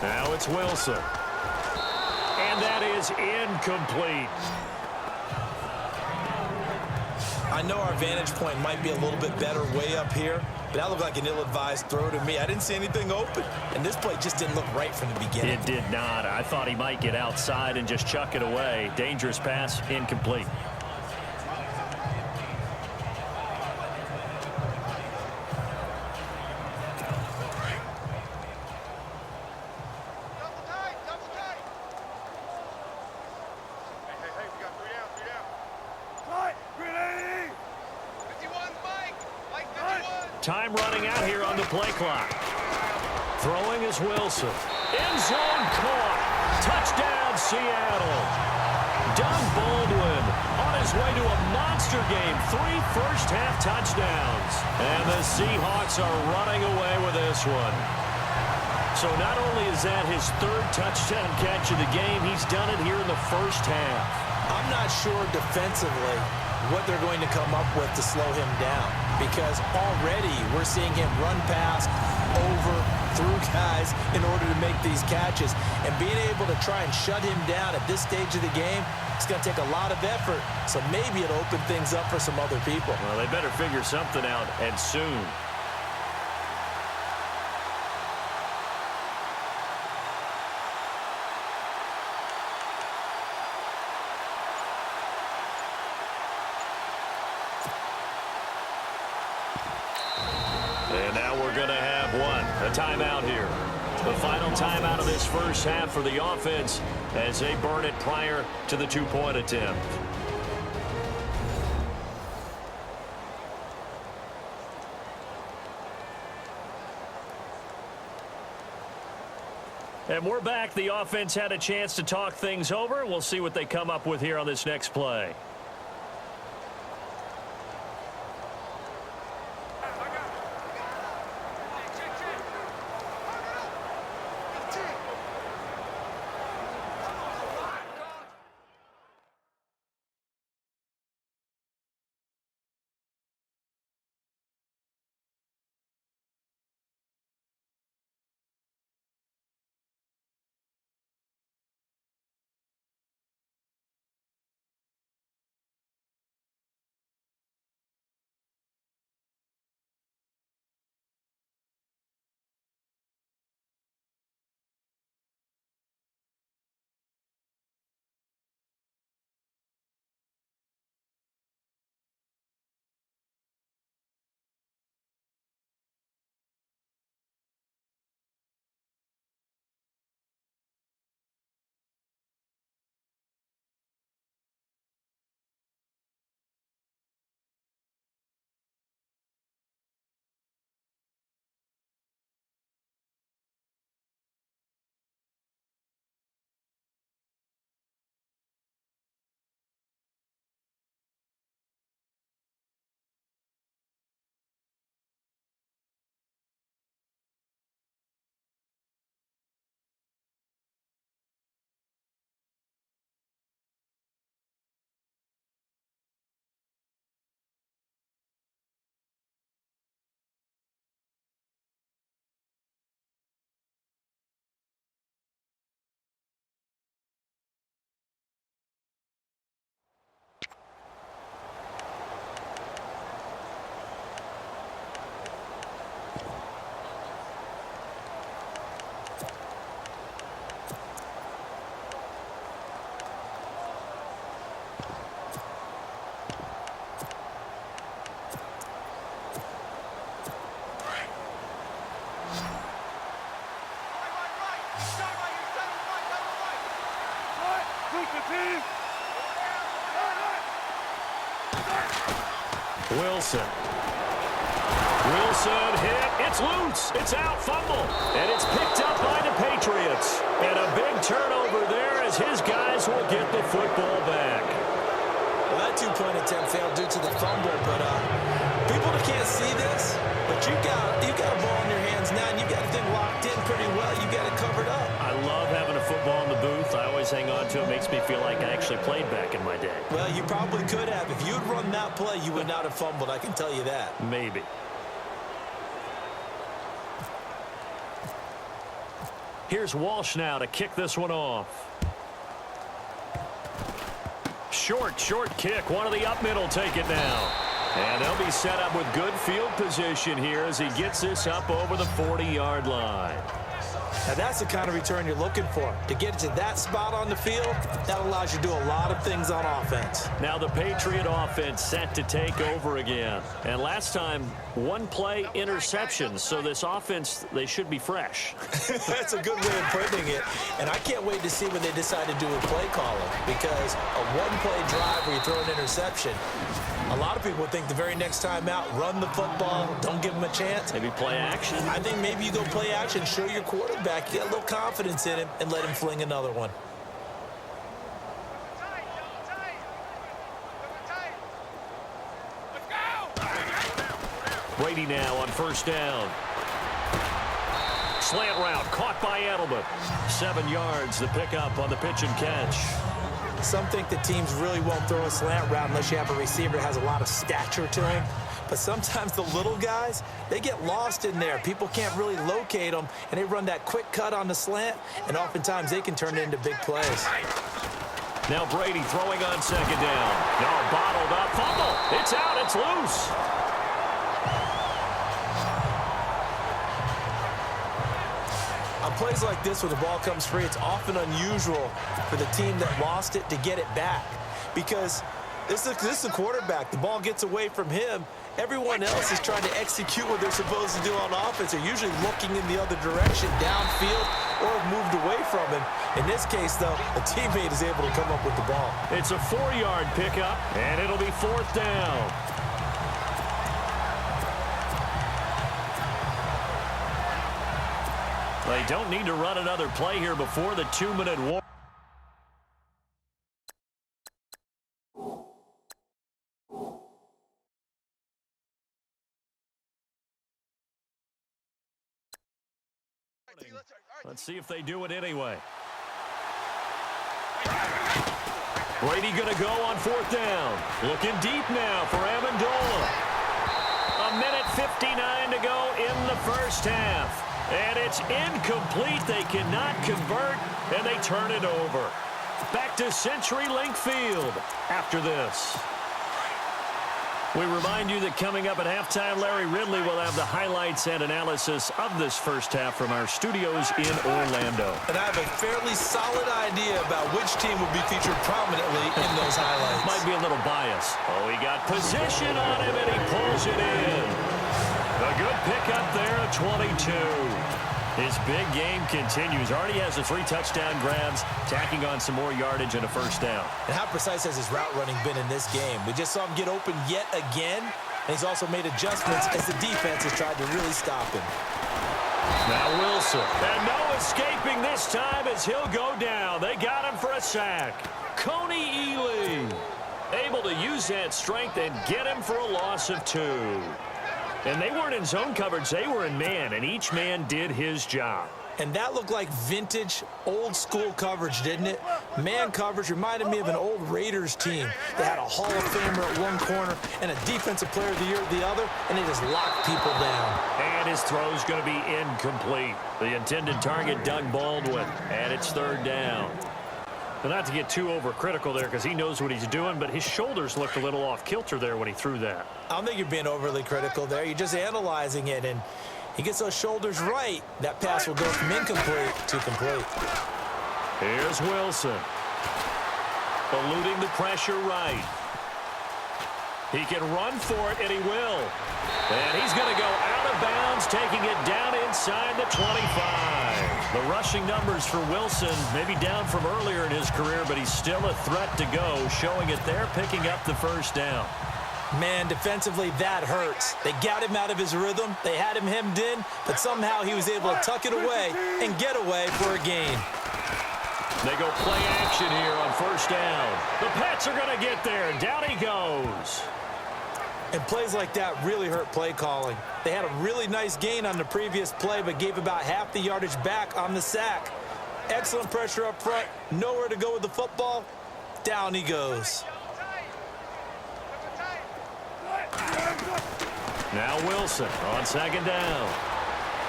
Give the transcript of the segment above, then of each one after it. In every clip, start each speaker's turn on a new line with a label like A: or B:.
A: Now it's Wilson. And that is incomplete.
B: I know our vantage point might be a little bit better way up here, but that looked like an ill-advised throw to me. I didn't see anything open, and this play just didn't look right from the beginning.
A: It did not. I thought he might get outside and just chuck it away. Dangerous pass, incomplete. Time running out here on the play clock. Throwing is Wilson. End zone caught. Touchdown, Seattle. Doug Baldwin on his way to a monster game. 3 first-half touchdowns. And the Seahawks are running away with this one. So not only is that his 3rd touchdown catch of the game, he's done it here in the first half.
B: I'm not sure defensively what they're going to come up with to slow him down, because already we're seeing him run past, over, through guys in order to make these catches. And being able to try and shut him down at this stage of the game, it's going to take a lot of effort. So maybe it'll open things up for some other people.
A: Well, they better figure something out, and soon. And now we're going to have a timeout here. The final timeout of this first half for the offense as they burn it prior to the 2-point attempt. And we're back. The offense had a chance to talk things over. We'll see what they come up with here on this next play. Wilson. Wilson hit. It's loose. It's out. Fumble. And it's picked up by the Patriots. And a big turnover there as his guys will get the football back.
B: Well, that 2-point attempt failed due to the fumble, but people that can't see this, but you got a ball in your hands now, and you got the thing locked in pretty well. You got it covered up.
A: I love having a football in the booth. I always hang on to it. Makes me feel like I actually played back in my day.
B: Well, you probably could have. If you had run that play, you would not have fumbled. I can tell you that.
A: Maybe. Here's Walsh now to kick this one off. Short kick. One of the up middle take it now. And they'll be set up with good field position here as he gets this up over the 40-yard line.
B: Now that's the kind of return you're looking for. To get to that spot on the field, that allows you to do a lot of things on offense.
A: Now the Patriot offense set to take over again. And last time, one play interception. So this offense, they should be fresh.
B: That's a good way of putting it. And I can't wait to see what they decide to do with play calling. Because a one-play drive where you throw an interception, a lot of people think the very next time out, run the football, don't give them a chance.
A: Maybe play action.
B: I think maybe you go play action, show your quarterback, get a little confidence in him, and let him fling another one.
A: Brady now on first down. Slant route caught by Edelman. 7 yards the pickup on the pitch and catch.
B: Some think the teams really won't throw a slant route unless you have a receiver that has a lot of stature to him. But sometimes the little guys, they get lost in there. People can't really locate them, and they run that quick cut on the slant, and oftentimes they can turn it into big plays.
A: Now Brady throwing on second down. No, bottled up. Fumble. It's out. It's loose.
B: On plays like this where the ball comes free, it's often unusual for the team that lost it to get it back. Because this is the quarterback. The ball gets away from him. Everyone else is trying to execute what they're supposed to do on offense. They're usually looking in the other direction, downfield, or have moved away from him. In this case, though, a teammate is able to come up with the ball.
A: It's a 4-yard pickup, and it'll be fourth down. They don't need to run another play here before the 2-minute warning. Let's see if they do it anyway. Brady going to go on fourth down. Looking deep now for Amendola. 1:59 to go in the first half. And it's incomplete. They cannot convert, and they turn it over. Back to CenturyLink Field after this. We remind you that coming up at halftime, Larry Ridley will have the highlights and analysis of this first half from our studios in Orlando.
B: And I have a fairly solid idea about which team will be featured prominently in those highlights.
A: Might be a little biased. Oh, he got position on him, and he pulls it in. A good pickup there at 22. His big game continues. Already has the 3 touchdown grabs, tacking on some more yardage and a first down.
B: And how precise has his route running been in this game? We just saw him get open yet again, and he's also made adjustments as the defense has tried to really stop him.
A: Now Wilson. And no escaping this time as he'll go down. They got him for a sack. Coney Ely able to use that strength and get him for a loss of 2. And they weren't in zone coverage. They were in man, and each man did his job.
B: And that looked like vintage, old-school coverage, didn't it? Man coverage reminded me of an old Raiders team. They had a Hall of Famer at one corner and a Defensive Player of the Year at the other, and they just locked people down.
A: And his throw's going to be incomplete. The intended target, Doug Baldwin, and it's third down. But not to get too overcritical there because he knows what he's doing, but his shoulders looked a little off kilter there when he threw that.
B: I don't think you're being overly critical there. You're just analyzing it, and he gets those shoulders right. That pass will go from incomplete to complete.
A: Here's Wilson. Eluding the pressure right. He can run for it, and he will. And he's going to go out of bounds, taking it down inside the 25. The rushing numbers for Wilson maybe down from earlier in his career, but he's still a threat to go, showing it there, picking up the first down.
B: Man, defensively, that hurts. They got him out of his rhythm. They had him hemmed in, but somehow he was able to tuck it away and get away for a gain.
A: They go play action here on first down. The Pats are going to get there, and down he goes.
B: And plays like that really hurt play calling. They had a really nice gain on the previous play, but gave about half the yardage back on the sack. Excellent pressure up front. Nowhere to go with the football. Down he goes.
A: Now Wilson on second down.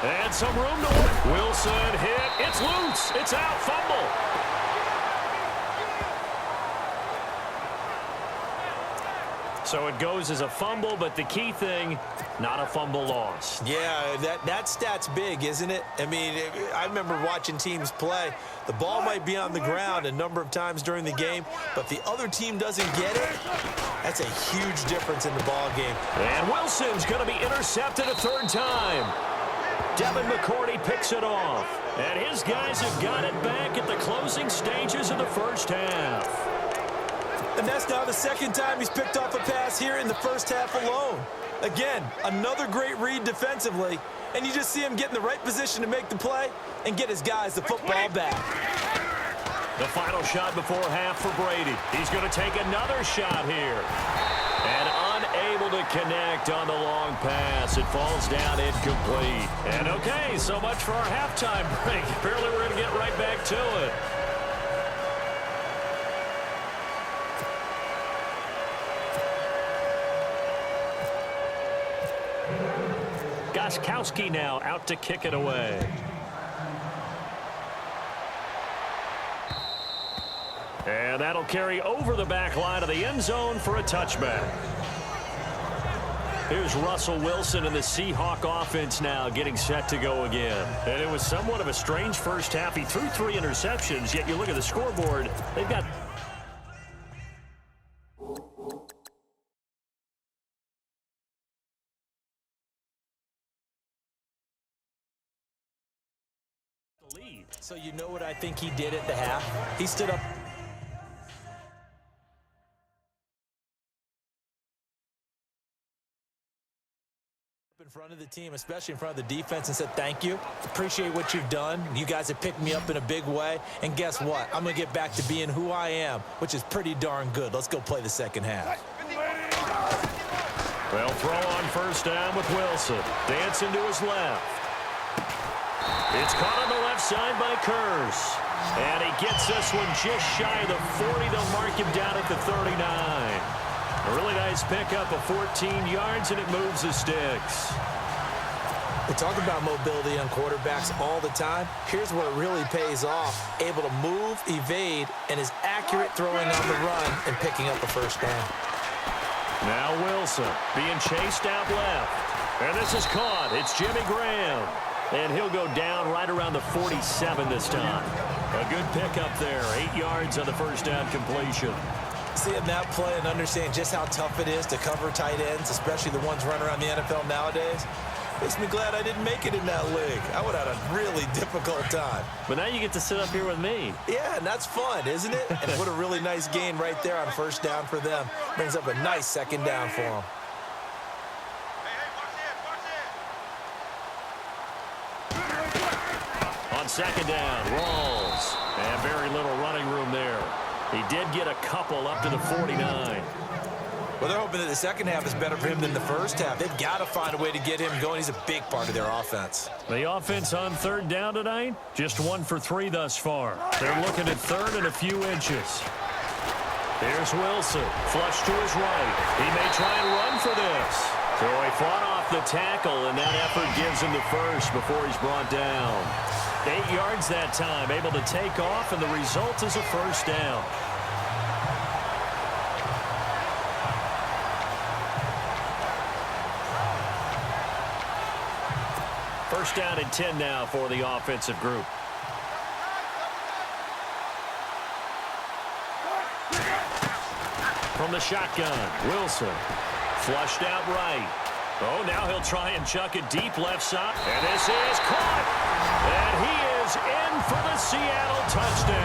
A: And some room to work. Wilson hit. It's loose. It's out. Fumble. So it goes as a fumble, but the key thing, not a fumble loss.
B: Yeah, that stat's big, isn't it? I mean, I remember watching teams play. The ball might be on the ground a number of times during the game, but if the other team doesn't get it, that's a huge difference in the ball game.
A: And Wilson's going to be intercepted a third time. Devin McCourty picks it off. And his guys have got it back at the closing stages of the first half.
B: And that's now the second time he's picked off a pass here in the first half alone. Again, another great read defensively, and you just see him get in the right position to make the play and get his guys the football back.
A: The final shot before half for Brady. He's going to take another shot here. And unable to connect on the long pass. It falls down incomplete. And okay, so much for our halftime break. Apparently we're going to get right back to it. Gostkowski now out to kick it away. And that'll carry over the back line of the end zone for a touchback. Here's Russell Wilson and the Seahawk offense now getting set to go again. And it was somewhat of a strange first half. He threw 3 interceptions, yet you look at the scoreboard, they've got the lead.
B: So you know what I think he did at the half? He stood up in front of the team, especially in front of the defense, and said, thank you. Appreciate what you've done. You guys have picked me up in a big way. And guess what? I'm going to get back to being who I am, which is pretty darn good. Let's go play the second half.
A: Well, throw on first down with Wilson. Dancing to his left. It's caught on the left side by Curse. And he gets this one just shy of the 40. They'll mark him down at the 39. A really nice pickup of 14 yards, and it moves the sticks.
B: We talk about mobility on quarterbacks all the time. Here's where it really pays off. Able to move, evade, and is accurate throwing on the run and picking up a first down.
A: Now Wilson being chased out left. And this is caught. It's Jimmy Graham. And he'll go down right around the 47 this time. A good pickup there. 8 yards on the first down completion.
B: Seeing that play and understand just how tough it is to cover tight ends, especially the ones running around the NFL nowadays, makes me glad I didn't make it in that league. I would have had a really difficult time.
A: But now you get to sit up here with me.
B: Yeah, and that's fun, isn't it? And what a really nice gain right there on first down for them. Brings up a nice second down for them.
A: On second down, Rawls. And very little running room there. He did get a couple up to the 49.
B: Well, they're hoping that the second half is better for him than the first half. They've got to find a way to get him going. He's a big part of their offense.
A: The offense on third down tonight, just 1 for 3 thus far. They're looking at third and a few inches. Here's Wilson, flush to his right. He may try and run for this. So he fought off the tackle, and that effort gives him the first before he's brought down. 8 yards that time, able to take off, and the result is a first down. First down and 10 now for the offensive group. From the shotgun, Wilson. Flushed out right. Oh, now he'll try and chuck it deep left side. And this is caught. And he is in for the Seattle touchdown.